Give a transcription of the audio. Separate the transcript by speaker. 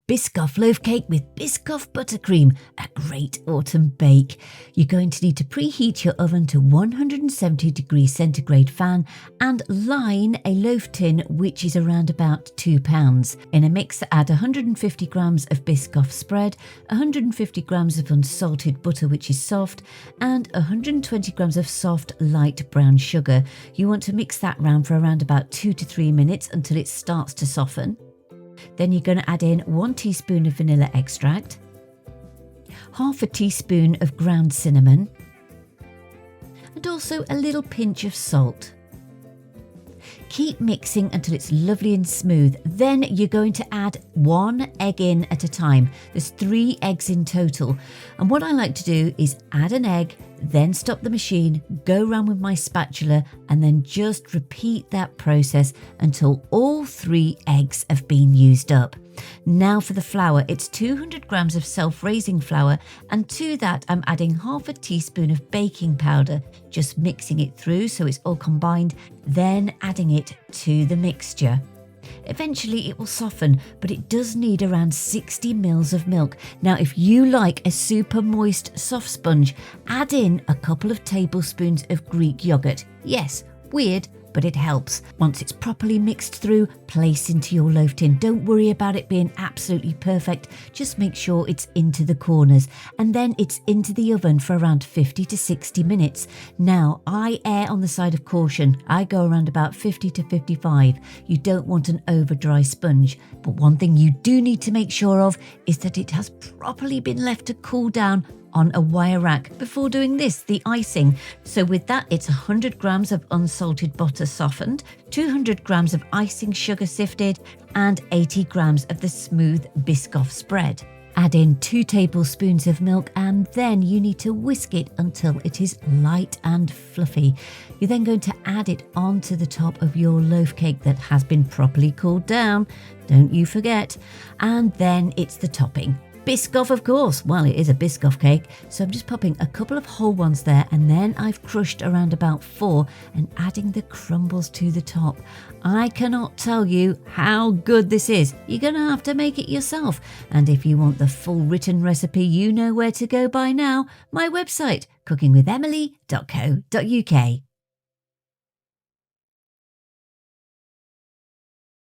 Speaker 1: Biscoff Loaf Cake with Biscoff Buttercream, a great autumn bake. You're going to need to preheat your oven to 170 degrees centigrade fan and line a loaf tin which is around about 2 pounds. In a mixer add 150 grams of Biscoff spread, 150 grams of unsalted butter which is soft and 120 grams of soft light brown sugar. You want to mix that round for around about 2 to 3 minutes until it starts to soften. Then you're going to add in 1 teaspoon of vanilla extract, half a teaspoon of ground cinnamon, and also a little pinch of salt. Keep mixing until it's lovely and smooth. Then you're going to add 1 egg in at a time. There's 3 eggs in total. And what I like to do is add an egg, then stop the machine, go around with my spatula, and then just repeat that process until all 3 eggs have been used up. Now for the flour, it's 200 grams of self-raising flour, and to that I'm adding half a teaspoon of baking powder, just mixing it through so it's all combined, then adding it to the mixture. Eventually it will soften, but it does need around 60 ml of milk. Now if you like a super moist soft sponge, add in a couple of tablespoons of Greek yogurt. Yes, weird, but it helps. Once it's properly mixed through, place into your loaf tin. Don't worry about it being absolutely perfect, just make sure it's into the corners, and then it's into the oven for around 50 to 60 minutes. Now I err on the side of caution. I go around about 50 to 55. You don't want an over dry sponge, but one thing you do need to make sure of is that it has properly been left to cool down on a wire rack before doing this, the icing. So with that, it's 100 grams of unsalted butter softened, 200 grams of icing sugar sifted, and 80 grams of the smooth Biscoff spread. Add in 2 tablespoons of milk, and then you need to whisk it until it is light and fluffy. You're then going to add it onto the top of your loaf cake that has been properly cooled down. Don't you forget. And then it's the topping. Biscoff, of course. Well, it is a Biscoff cake, so I'm just popping a couple of whole ones there, and then I've crushed around about 4 and adding the crumbles to the top. I cannot tell you how good this is. You're going to have to make it yourself. And if you want the full written recipe, you know where to go by now. My website, cookingwithemily.co.uk.